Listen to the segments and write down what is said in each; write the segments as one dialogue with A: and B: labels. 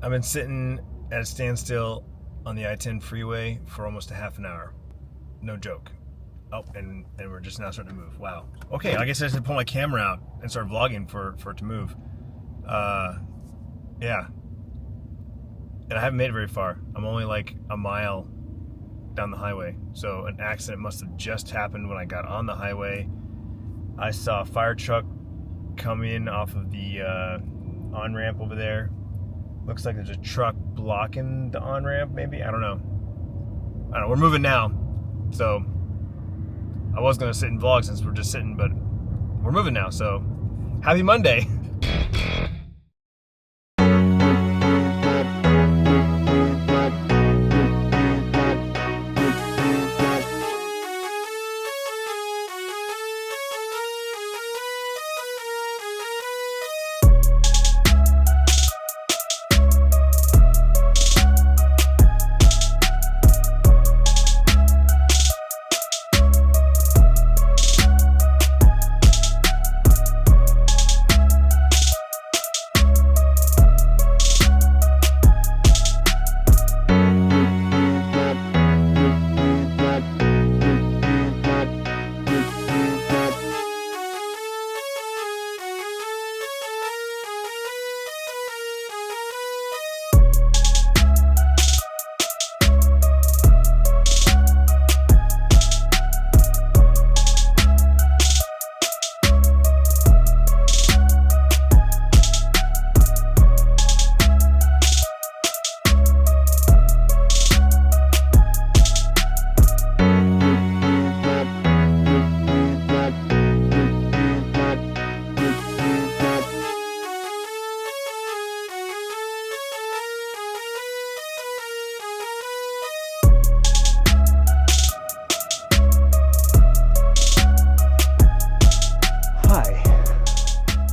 A: I've been sitting at a standstill on the I-10 freeway for almost a half an hour. No joke. Oh, and we're just now starting to move. Wow. Okay, I guess I just pull my camera out and start vlogging for it to move. Yeah. And I haven't made it very far. I'm only like a mile down the highway. So an accident must have just happened when I got on the highway. I saw a fire truck come in off of the on-ramp over there. Looks like there's a truck blocking the on-ramp, maybe? I don't know. We're moving now. So I was gonna sit and vlog since we're just sitting, but we're moving now, so happy Monday.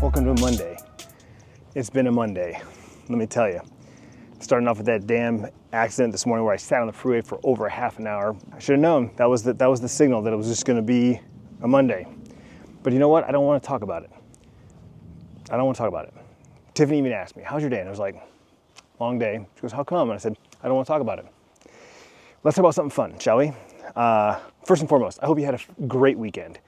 A: Welcome to Monday. It's been a Monday, let me tell you. Starting off with that damn accident this morning where I sat on the freeway for over a half an hour. I should have known that was the signal that it was just going to be a Monday. But you know what? I don't want to talk about it. I don't want to talk about it. Tiffany even asked me, "How's your day?" And I was like, "Long day." She goes, "How come?" And I said, "I don't want to talk about it." Let's talk about something fun, shall we? First and foremost, I hope you had a great weekend.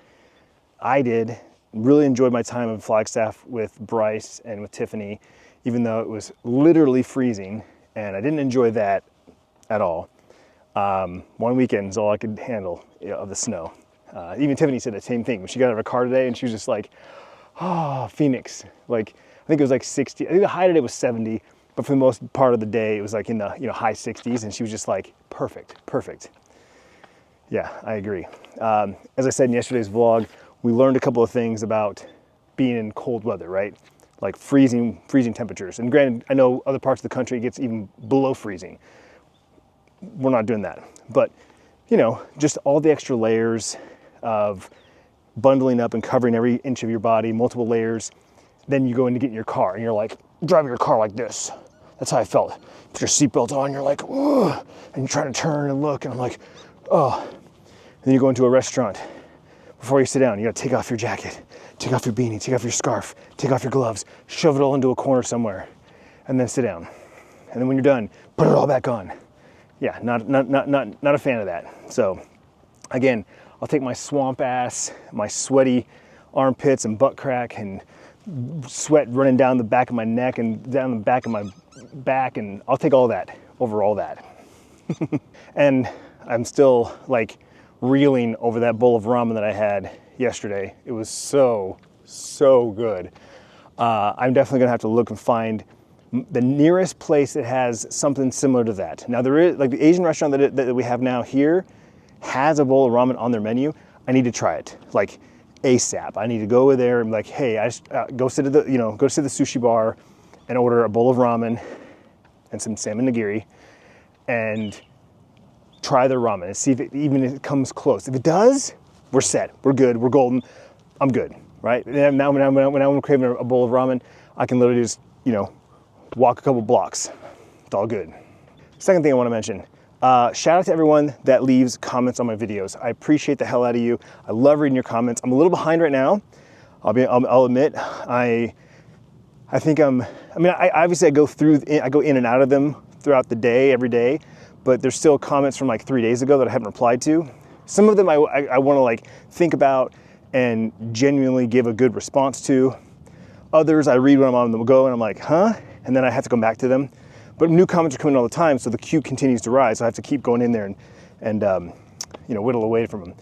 A: I did. Really enjoyed my time in Flagstaff with Bryce and with Tiffany, even though it was literally freezing, and I didn't enjoy that at all. One weekend is all I could handle of the snow. Even Tiffany said the same thing. When she got out of her car today, and she was just like, "Oh, Phoenix." Like, I think it was like 60. I think the high today was 70, but for the most part of the day, it was like in the high 60s, and she was just like, perfect. Yeah, I agree. As I said in yesterday's vlog, we learned a couple of things about being in cold weather, right? Like freezing temperatures. And granted, I know other parts of the country it gets even below freezing. We're not doing that. But, just all the extra layers of bundling up and covering every inch of your body, multiple layers. Then you go in to get in your car and you're like, driving your car like this. That's how I felt. Put your seatbelt on, you're like, "Ugh," and you're trying to turn and look, and I'm like, "Oh." And then you go into a restaurant. Before you sit down, you gotta take off your jacket, take off your beanie, take off your scarf, take off your gloves, shove it all into a corner somewhere, and then sit down. And then when you're done, put it all back on. Yeah, not a fan of that. So again, I'll take my swamp ass, my sweaty armpits and butt crack and sweat running down the back of my neck and down the back of my back, and I'll take all that over all that. And I'm still like reeling over that bowl of ramen that I had yesterday. It was so good. I'm definitely gonna have to look and find the nearest place that has something similar to that. Now there is, like the Asian restaurant that we have now here has a bowl of ramen on their menu. I need to try it, like ASAP. I need to go over there and be like, "Hey, I just go sit at the sushi bar and order a bowl of ramen and some salmon nigiri and try their ramen and see if it comes close. If it does, we're set. We're good. We're golden. I'm good, right? And now when I'm craving a bowl of ramen, I can literally just, walk a couple blocks. It's all good. Second thing I want to mention, shout out to everyone that leaves comments on my videos. I appreciate the hell out of you. I love reading your comments. I'm a little behind right now. I'll admit, I I think I obviously I go in and out of them throughout the day, every day, but there's still comments from like 3 days ago that I haven't replied to. Some of them I want to like think about and genuinely give a good response to. Others I read when I'm on the go and I'm like, huh? And then I have to come back to them. But new comments are coming all the time, so the queue continues to rise. So I have to keep going in there and whittle away from them.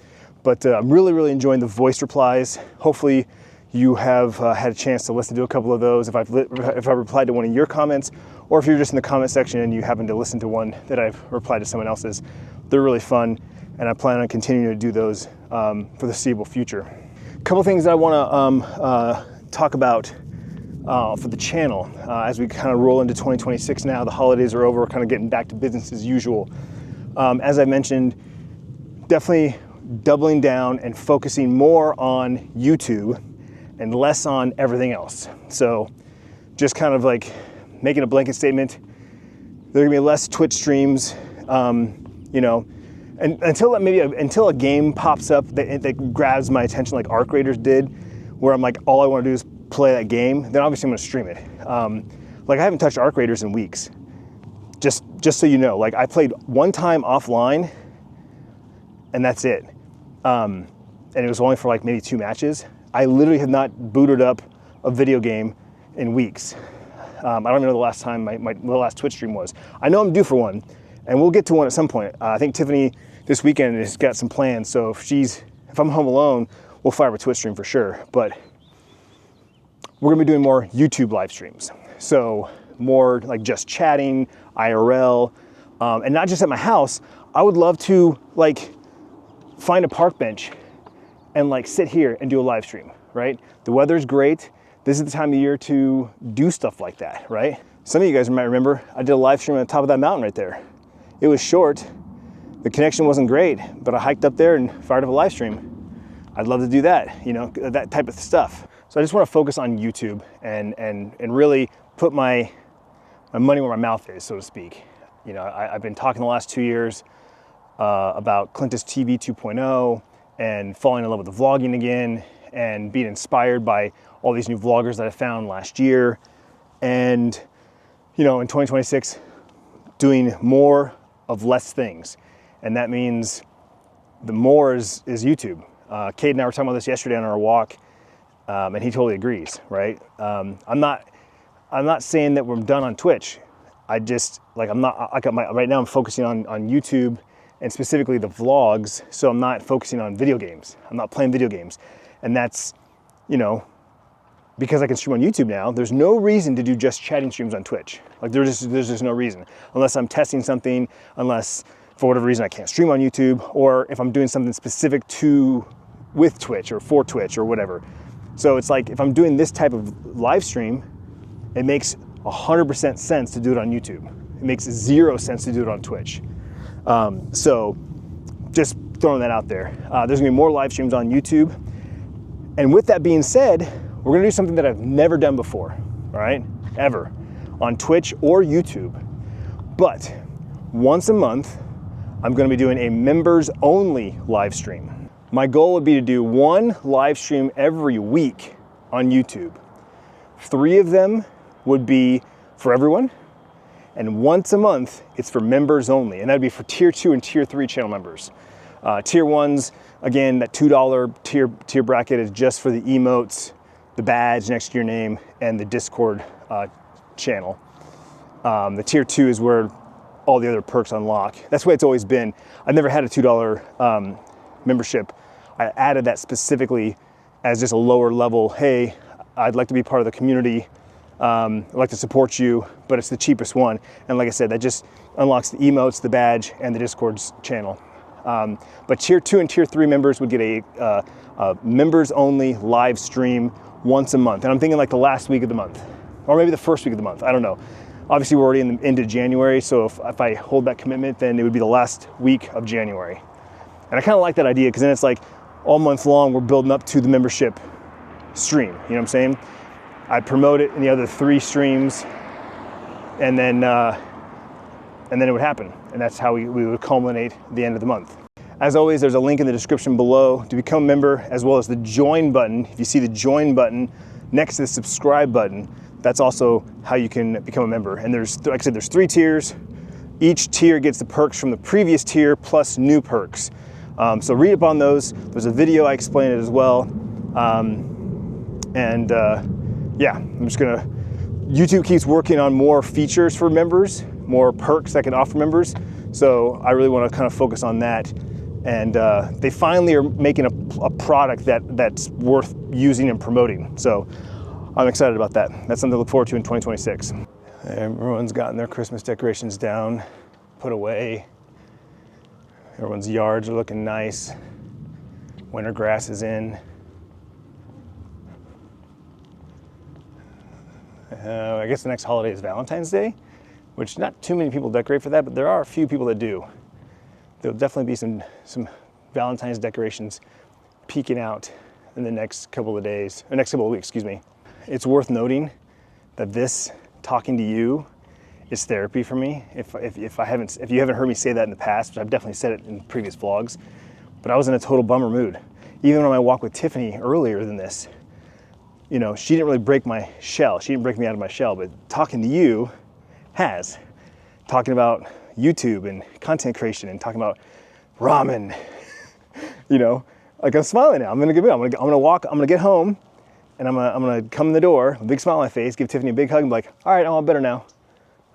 A: But I'm really enjoying the voice replies. Hopefully you have had a chance to listen to a couple of those. If I've replied to one of your comments, or if you're just in the comment section and you happen to listen to one that I've replied to someone else's, they're really fun, and I plan on continuing to do those for the foreseeable future. A couple things that I want to talk about for the channel as we kind of roll into 2026 now. The holidays are over, we're kind of getting back to business as usual. As I mentioned, definitely doubling down and focusing more on YouTube and less on everything else. So just kind of like making a blanket statement, there are gonna be less Twitch streams, and until a game pops up that grabs my attention like Arc Raiders did, where I'm like, all I wanna do is play that game, then obviously I'm gonna stream it. Like I haven't touched Arc Raiders in weeks. Just so you know, like I played one time offline and that's it. And it was only for like maybe 2 matches. I literally have not booted up a video game in weeks. I don't even know the last time the last Twitch stream was. I know I'm due for one, and we'll get to one at some point. I think Tiffany this weekend has got some plans, so if I'm home alone, we'll fire up a Twitch stream for sure. But we're gonna be doing more YouTube live streams. So more like just chatting, IRL, and not just at my house. I would love to like find a park bench and like sit here and do a live stream, right? The weather's great. This is the time of year to do stuff like that, right? Some of you guys might remember I did a live stream on the top of that mountain right there. It was short, the connection wasn't great, but I hiked up there and fired up a live stream. I'd love to do that, that type of stuff. So I just want to focus on YouTube and really put my money where my mouth is, so to speak. I've been talking the last 2 years about Clintus.tv 2.0 and falling in love with the vlogging again and being inspired by all these new vloggers that I found last year. And, in 2026, doing more of less things. And that means the more is YouTube. Cade and I were talking about this yesterday on our walk, and he totally agrees, right? I'm not saying that we're done on Twitch. Right now I'm focusing on YouTube and specifically the vlogs, so I'm not focusing on video games. I'm not playing video games. And that's, because I can stream on YouTube now, there's no reason to do just chatting streams on Twitch. Like there's just no reason. Unless I'm testing something, unless for whatever reason I can't stream on YouTube, or if I'm doing something specific with Twitch or for Twitch or whatever. So it's like, if I'm doing this type of live stream, it makes 100% sense to do it on YouTube. It makes 0 sense to do it on Twitch. So just throwing that out there. There's gonna be more live streams on YouTube. And with that being said, we're gonna do something that I've never done before, all right? Ever, on Twitch or YouTube. But once a month, I'm gonna be doing a members only live stream. My goal would be to do 1 live stream every week on YouTube. 3 of them would be for everyone. And once a month, it's for members only. And that'd be for tier 2 and tier 3 channel members. Tier 1s, again, that $2 tier bracket is just for the emotes, the badge next to your name, and the Discord channel. The tier 2 is where all the other perks unlock. That's the way it's always been. I've never had a $2 membership. I added that specifically as just a lower level, hey, I'd like to be part of the community. I'd like to support you, but it's the cheapest one. And like I said, that just unlocks the emotes, the badge, and the Discord's channel. But tier 2 and tier 3 members would get a members only live stream once a month. And I'm thinking like the last week of the month, or maybe the first week of the month, I don't know. Obviously we're already into January, so if I hold that commitment, then it would be the last week of January. And I kind of like that idea, because then it's like all month long we're building up to the membership stream, you know what I'm saying? I promote it in the other 3 streams, and then it would happen. And that's how we would culminate the end of the month. As always, there's a link in the description below to become a member, as well as the join button. If you see the join button next to the subscribe button, that's also how you can become a member. And there's, like I said, there's 3 tiers. Each tier gets the perks from the previous tier plus new perks. So read up on those. There's a video I explain it as well. Yeah, I'm just gonna, YouTube keeps working on more features for members, more perks that can offer members. So I really want to kind of focus on that. And they finally are making a product that's worth using and promoting. So I'm excited about that. That's something to look forward to in 2026. Everyone's gotten their Christmas decorations down, put away. Everyone's yards are looking nice. Winter grass is in. I guess the next holiday is Valentine's Day, which not too many people decorate for that, but there are a few people that do. There'll definitely be some Valentine's decorations peeking out in the next couple of days, or next couple of weeks, excuse me. It's worth noting that this talking to you is therapy for me. If you haven't heard me say that in the past, which I've definitely said it in previous vlogs, but I was in a total bummer mood. Even on my walk with Tiffany earlier than this, you know, she didn't really break my shell. She didn't break me out of my shell, but talking to you has. Talking about YouTube and content creation and talking about ramen, you know, like I'm smiling now. I'm gonna walk, I'm gonna get home and I'm gonna come in the door, a big smile on my face, give Tiffany a big hug and be like, all right, I'm all better now.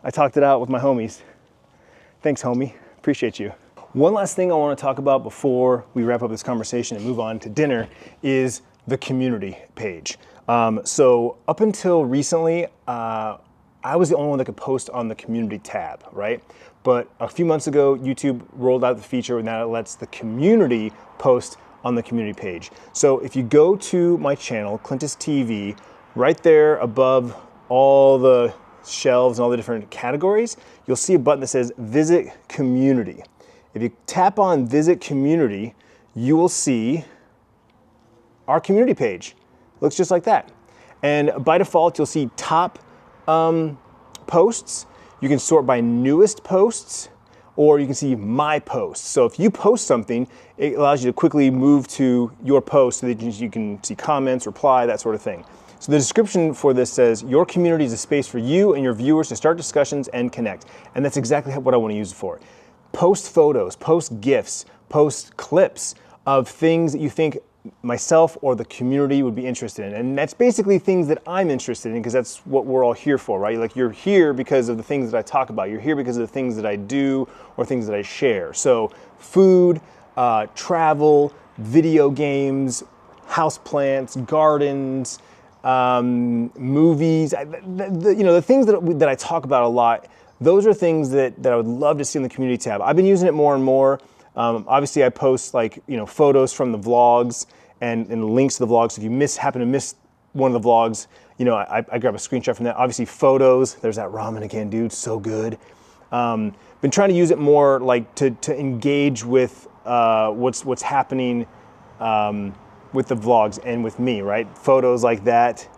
A: I talked it out with my homies. Thanks, homie, appreciate you. One last thing I wanna talk about before we wrap up this conversation and move on to dinner is the community page. So up until recently, I was the only one that could post on the community tab, right? But a few months ago, YouTube rolled out the feature and now it lets the community post on the community page. So if you go to my channel, Clintus.tv, right there above all the shelves and all the different categories, you'll see a button that says Visit Community. If you tap on Visit Community, you will see our community page. Looks just like that. And by default, you'll see top posts. You can sort by newest posts, or you can see my posts. So if you post something, it allows you to quickly move to your post so that you can see comments, reply, that sort of thing. So the description for this says, your community is a space for you and your viewers to start discussions and connect. And that's exactly what I want to use it for. Post photos, post GIFs, post clips of things that you think myself or the community would be interested in. And that's basically things that I'm interested in because that's what we're all here for, right? Like you're here because of the things that I talk about. You're here because of the things that I do or things that I share. So food, travel, video games, houseplants, gardens, movies, the things that I talk about a lot, those are things that I would love to see in the community tab. I've been using it more and more. Obviously I post photos from the vlogs and links to the vlogs. So if you happen to miss one of the vlogs, I grab a screenshot from that. Obviously photos, there's that ramen again, dude, so good. Been trying to use it more like to engage with what's happening with the vlogs and with me, right? Photos like that,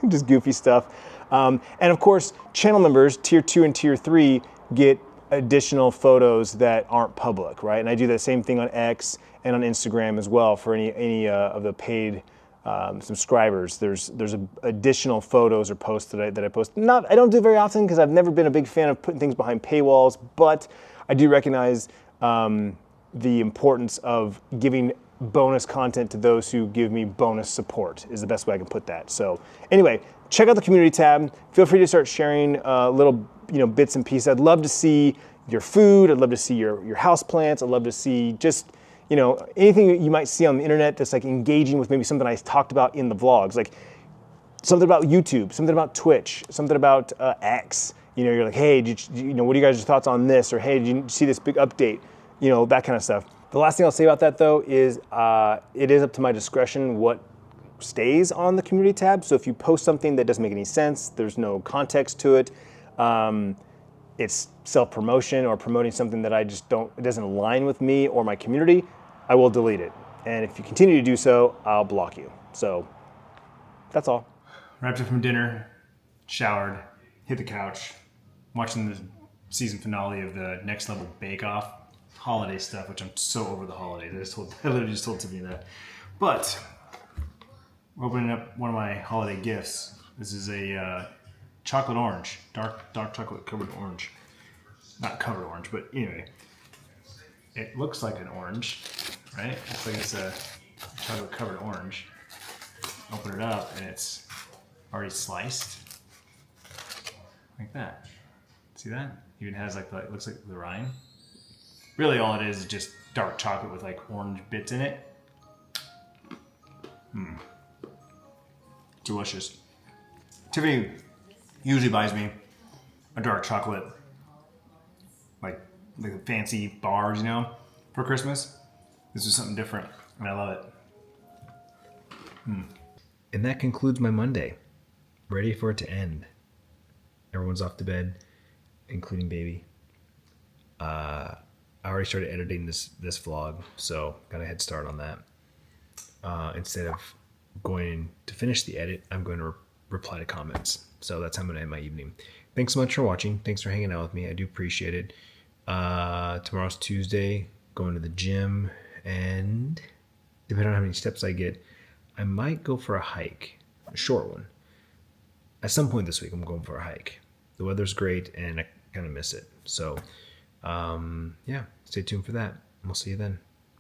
A: just goofy stuff. And of course, channel members, tier 2 and tier 3, get additional photos that aren't public, right? And I do the same thing on X and on Instagram as well for any of the paid subscribers. There's additional photos or posts that I post. I don't do very often because I've never been a big fan of putting things behind paywalls, but I do recognize the importance of giving bonus content to those who give me bonus support is the best way I can put that. So anyway, check out the community tab. Feel free to start sharing little bits and pieces. I'd love to see your food. I'd love to see your house plants. I'd love to see just anything that you might see on the internet that's like engaging with maybe something I talked about in the vlogs, like something about YouTube, something about Twitch, something about X. You're like, hey, what are you guys' thoughts on this? Or hey, did you see this big update? That kind of stuff. The last thing I'll say about that though is it is up to my discretion what stays on the community tab. So if you post something that doesn't make any sense, there's no context to it, it's self-promotion or promoting something that it doesn't align with me or my community, I will delete it. And if you continue to do so, I'll block you. So that's all. Wrapped up from dinner, showered, hit the couch, watching the season finale of the Next Level Bake Off. Holiday stuff, which I'm so over the holidays. I literally just told Tiffany that. But we're opening up one of my holiday gifts This is a chocolate orange, dark chocolate covered orange. Not covered orange, but anyway. It looks like an orange, right? It looks like it's a chocolate covered orange. Open it up and it's already sliced. Like that. See that? Even has like the, it looks like the rind. Really all it is just dark chocolate with like orange bits in it. Delicious. Tiffany usually buys me a dark chocolate, like the fancy bars, you know, for Christmas. This is something different, and I love it. And that concludes my Monday. Ready for it to end. Everyone's off to bed, including baby. I already started editing this vlog, so got a head start on that. Instead of going to finish the edit, I'm going to reply to comments. So that's how I'm going to end my evening. Thanks so much for watching. Thanks for hanging out with me. I do appreciate it. Tomorrow's Tuesday, going to the gym, and depending on how many steps I get, I might go for a hike, a short one. At some point this week, I'm going for a hike. The weather's great, and I kind of miss it. So, yeah, stay tuned for that. We'll see you then.